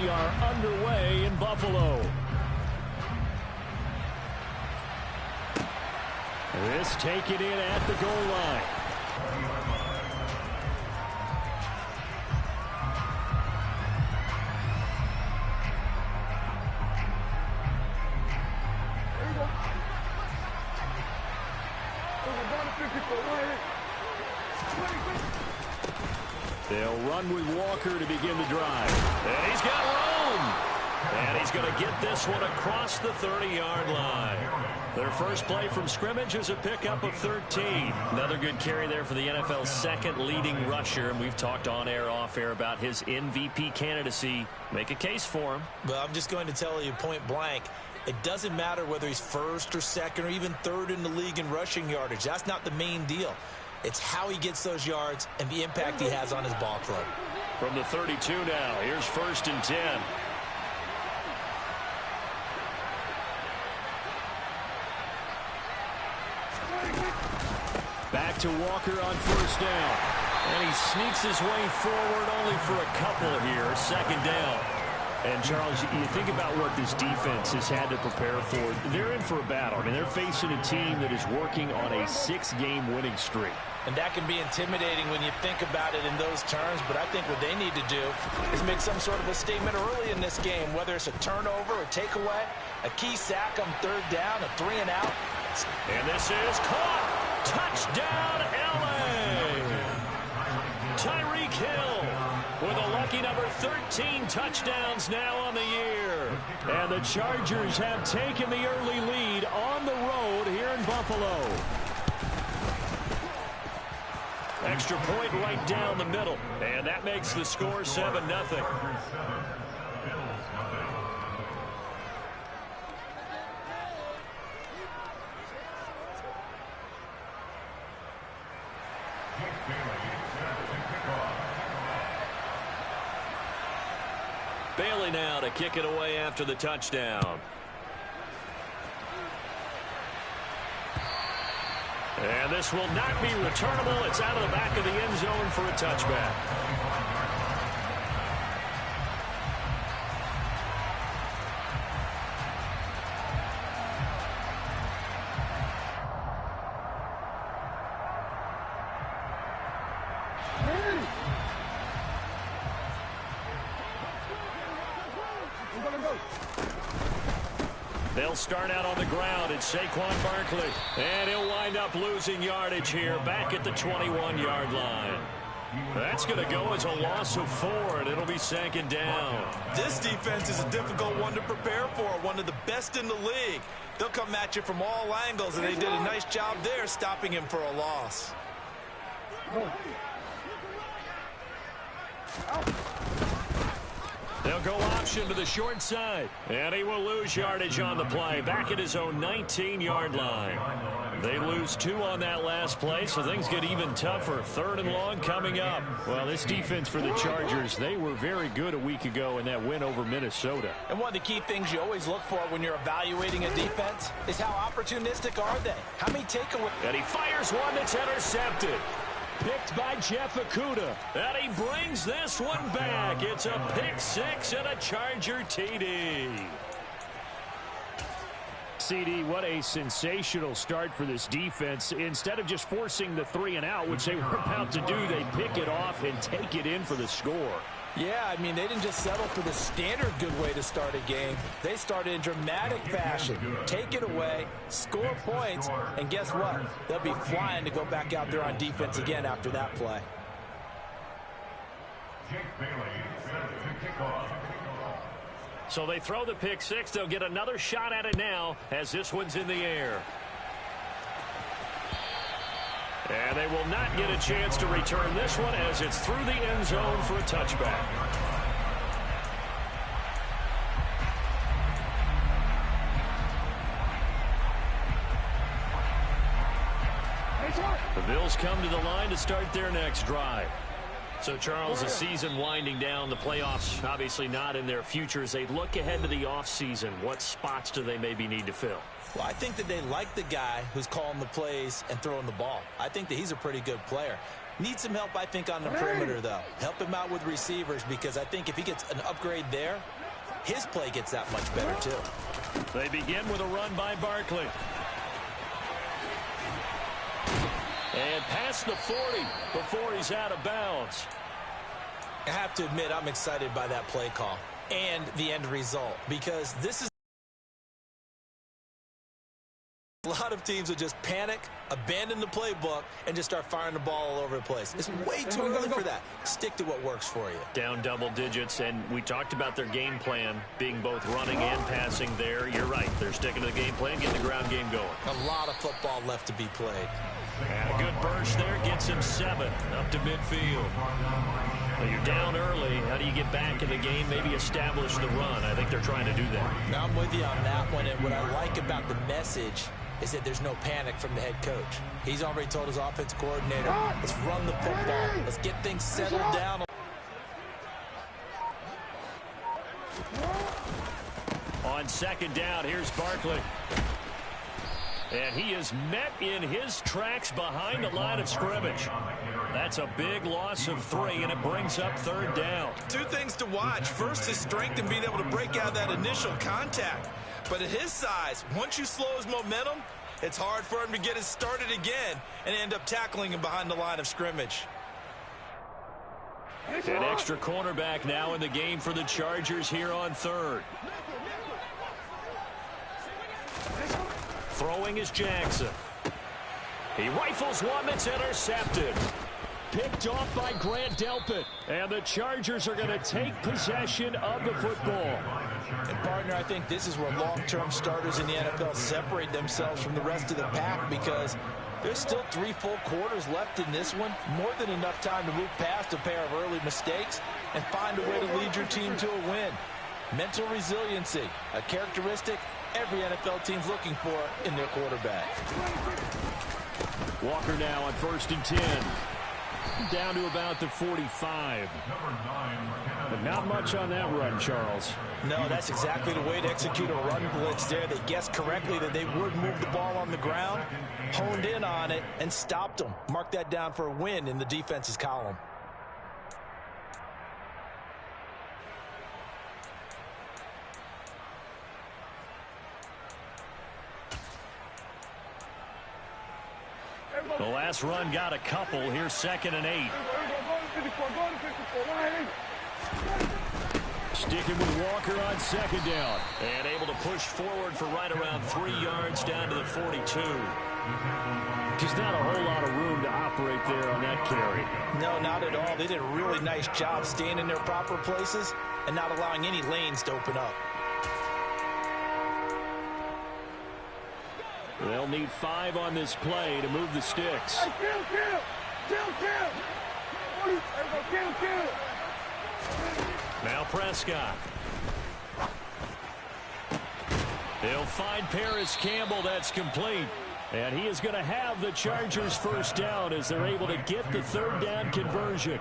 we are underway in Buffalo. This taken in at the goal line. They'll run with Walker to begin the drive. And he's got room. And he's going to get this one across the 30-yard line. Their first play from scrimmage is a pickup of 13. Another good carry there for the NFL's second leading rusher. And we've talked on air, off air about his MVP candidacy. Make a case for him. Well, I'm just going to tell you point blank. It doesn't matter whether he's first or second or even third in the league in rushing yardage. That's not the main deal. It's how he gets those yards and the impact he has on his ball club. From the 32 now, here's 1st and 10. Back to Walker on 1st down. And he sneaks his way forward only for a couple here. 2nd down. And, Charles, you think about what this defense has had to prepare for. They're in for a battle. I mean, they're facing a team that is working on a 6-game winning streak. And that can be intimidating when you think about it in those terms. But I think what they need to do is make some sort of a statement early in this game, whether it's a turnover, a takeaway, a key sack on 3rd down, a 3-and-out. And this is caught. Touchdown, L.A. Tyreek Hill with a lucky number 13 touchdowns now on the year. And the Chargers have taken the early lead on the road here in Buffalo. Extra point right down the middle. And that makes the score 7-0. Bailey now to kick it away after the touchdown. And this will not be returnable. It's out of the back of the end zone for a touchback. They'll start out on the ground. It's Saquon Barkley. And he'll wind up losing yardage here back at the 21-yard line. That's going to go as a loss of 4, and it'll be 2nd down. This defense is a difficult one to prepare for, one of the best in the league. They'll come at you from all angles, and they did a nice job there stopping him for a loss. They'll go option to the short side. And he will lose yardage on the play. Back at his own 19-yard line. They lose 2 on that last play, so things get even tougher. 3rd and long coming up. Well, this defense for the Chargers, they were very good a week ago in that win over Minnesota. And one of the key things you always look for when you're evaluating a defense is how opportunistic are they? How many takeaways? And he fires one that's intercepted. Picked by Jeff Okudah. And he brings this one back. It's a pick 6 and a Charger TD. CD, what a sensational start for this defense. Instead of just forcing the 3-and-out, which they were about to do, they pick it off and take it in for the score. Yeah, I mean, they didn't just settle for the standard good way to start a game. They started in dramatic fashion. Take it away, score points, and guess what? They'll be flying to go back out there on defense again after that play. So they throw the pick 6. They'll get another shot at it now as this one's in the air. And they will not get a chance to return this one as it's through the end zone for a touchback. The Bills come to the line to start their next drive. So, Charles, the season winding down, the playoffs obviously not in their futures. They look ahead to the offseason. What spots do they maybe need to fill? Well, I think that they like the guy who's calling the plays and throwing the ball. I think that he's a pretty good player. Needs some help, I think, on the perimeter, though. Help him out with receivers, because I think if he gets an upgrade there, his play gets that much better, too. They begin with a run by Barkley. And past the 40 before he's out of bounds. I have to admit, I'm excited by that play call and the end result, because this is a lot of teams will just panic, abandon the playbook, and just start firing the ball all over the place. It's way too early for that. Stick to what works for you. Down double digits, and we talked about their game plan being both running and passing there. You're right. They're sticking to the game plan, getting the ground game going. A lot of football left to be played. And a good burst there gets him 7 up to midfield. Well, you're down early. How do you get back in the game, maybe establish the run? I think they're trying to do that. Now, I'm with you on that one, and what I like about the message is that there's no panic from the head coach. He's already told his offensive coordinator, let's run the football. Let's get things settled down. On second down, here's Barkley. And he is met in his tracks behind the line of scrimmage. That's a big loss of 3, and it brings up third down. 2 things to watch. First, his strength in being able to break out that initial contact. But at his size, once you slow his momentum, it's hard for him to get it started again and end up tackling him behind the line of scrimmage. An extra cornerback now in the game for the Chargers here on third. Throwing is Jackson. He rifles one that's intercepted. Picked off by Grant Delpit. And the Chargers are going to take possession of the football. And, partner, I think this is where long-term starters in the NFL separate themselves from the rest of the pack, because there's still 3 full quarters left in this one. More than enough time to move past a pair of early mistakes and find a way to lead your team to a win. Mental resiliency, a characteristic every NFL team's looking for in their quarterback. Walker now on 1st and 10. Down to about the 45. But not much on that run, Charles. No, that's exactly the way to execute a run blitz there. They guessed correctly that they would move the ball on the ground, honed in on it, and stopped them. Mark that down for a win in the defense's column. The last run got a couple. Here's 2nd and 8. Sticking with Walker on 2nd down. And able to push forward for right around 3 yards down to the 42. Just not a whole lot of room to operate there on that carry. No, not at all. They did a really nice job staying in their proper places and not allowing any lanes to open up. They'll need 5 on this play to move the sticks. Now Prescott. They'll find Paris Campbell. That's complete. And he is going to have the Chargers first down as they're able to get the 3rd down conversion.